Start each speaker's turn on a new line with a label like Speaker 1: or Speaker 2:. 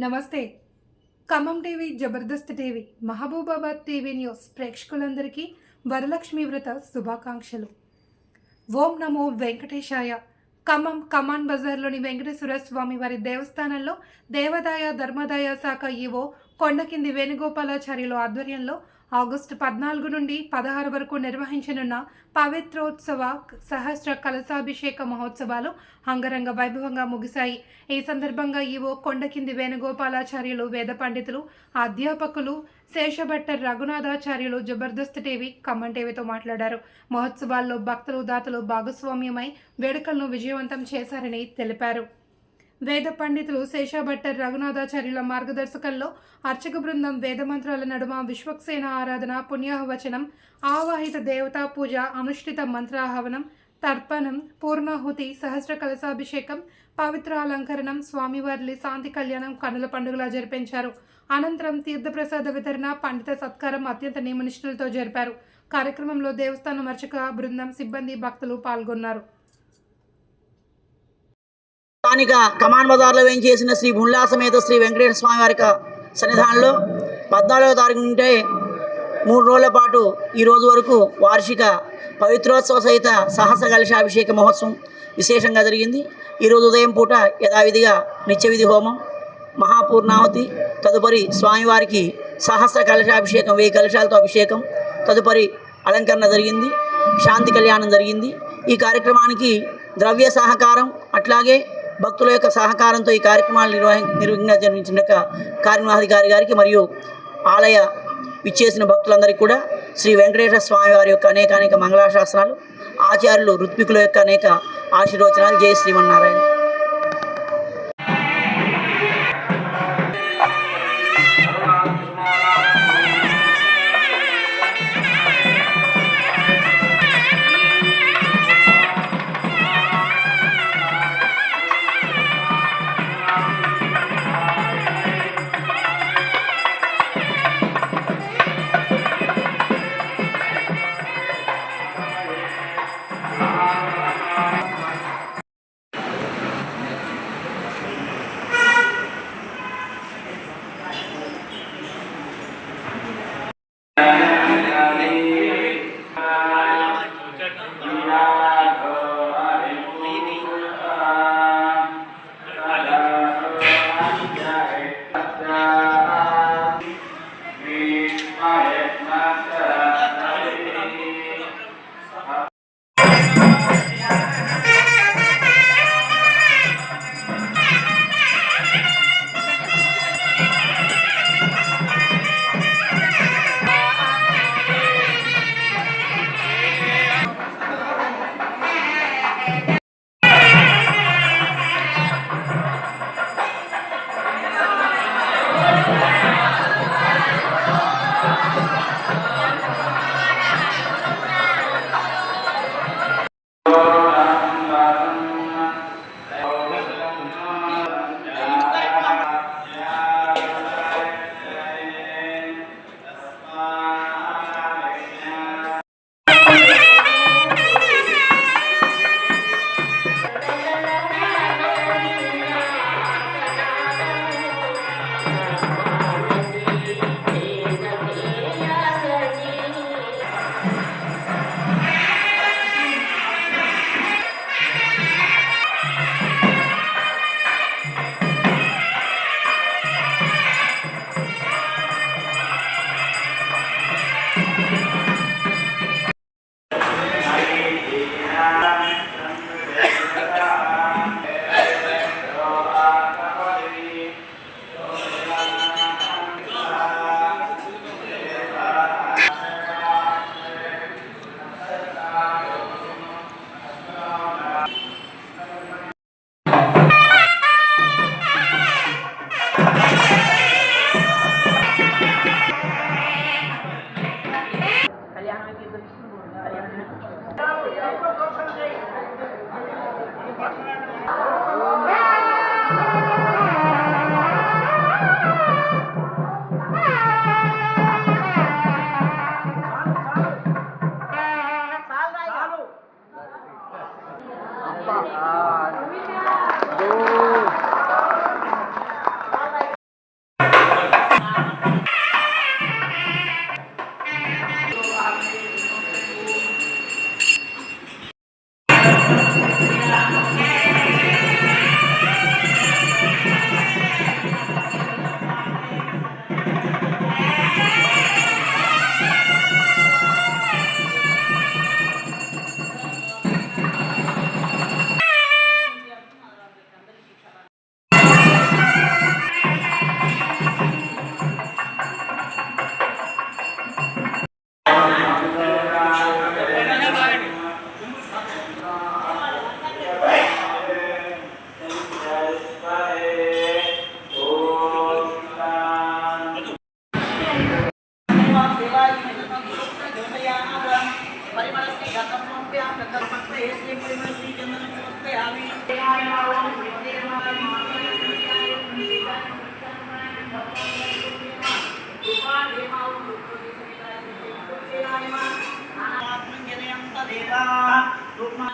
Speaker 1: నమస్తే. Khammam TV, Jabardasth TV, Mahabubabad TV news ప్రేక్షకులందరికీ వరలక్ష్మి వ్రత శుభాకాంక్షలు. ఓం నమో వెంకటేశాయ. ఖమ్మం కమాన్ బజార్లోని వెంకటేశ్వర స్వామి వారి దేవస్థానంలో దేవాదాయ ధర్మాదాయ శాఖ ఈవో కొండకింది వేణుగోపాలాచార్యులు ఆధ్వర్యంలో ఆగస్టు 14 నుండి 16 వరకు నిర్వహించనున్న పవిత్రోత్సవ సహస్ర కలశాభిషేక మహోత్సవాలు అంగరంగ వైభవంగా ముగిశాయి. ఈ సందర్భంగా ఈవో కొండకింది వేణుగోపాలాచార్యులు, వేద పండితులు, అధ్యాపకులు శేషభట్టర్ రఘునాథాచార్యులు జబర్దస్త్ టీవీ, ఖమ్మం టీవీతో మాట్లాడారు. మహోత్సవాల్లో భక్తులు, దాతలు భాగస్వామ్యమై వేడుకలను విజయవంతం చేశారని తెలిపారు. వేద పండితులు శేషభట్టర్ రఘునాథాచార్యుల మార్గదర్శకంలో అర్చక బృందం వేద మంత్రాల నడుమ విశ్వక్సేన ఆరాధన, పుణ్యాహవచనం, ఆవాహిత దేవతా పూజ, అనుష్ఠిత మంత్రాహవనం, తర్పణం, పూర్ణాహుతి, సహస్ర కలశాభిషేకం, పవిత్ర అలంకరణం, స్వామివార్లి శాంతి కళ్యాణం కన్నుల పండుగలా జరిపించారు. అనంతరం తీర్థప్రసాద వితరణ, పండిత సత్కారం అత్యంత నియమనిష్ఠులతో జరిపారు. కార్యక్రమంలో దేవస్థానం అర్చక బృందం, సిబ్బంది, భక్తులు పాల్గొన్నారు.
Speaker 2: స్థానిక కమాన్ బజార్లో వేయించేసిన శ్రీ భుల్లాసమేత శ్రీ వెంకటేశ్వర స్వామి వారి సన్నిధానంలో 14వ తారీఖు నుండి 3 రోజుల పాటు ఈ రోజు వరకు వార్షిక పవిత్రోత్సవ సహిత సహస్ర కలశాభిషేక మహోత్సవం విశేషంగా జరిగింది. ఈరోజు ఉదయం పూట యథావిధిగా నిత్యవిధి హోమం, మహాపూర్ణావతి, తదుపరి స్వామివారికి సహస్ర కలశాభిషేకం, 1000 కలశాలతో అభిషేకం, తదుపరి అలంకరణ జరిగింది, శాంతి కళ్యాణం జరిగింది. ఈ కార్యక్రమానికి ద్రవ్య సహకారం అట్లాగే భక్తుల యొక్క సహకారంతో ఈ కార్యక్రమాలు నిర్వహంగా జరిపించిన కార్యనిర్వహణాధికారి గారికి మరియు ఆలయ విచ్చేసిన భక్తులందరికీ కూడా శ్రీ వెంకటేశ్వర స్వామి వారి యొక్క అనేక మంగళాశాసనాలు, ఆచార్యులు ఋత్వికుల యొక్క అనేక ఆశీర్వచనాలు. జై శ్రీమన్నారాయణ. రూప్మా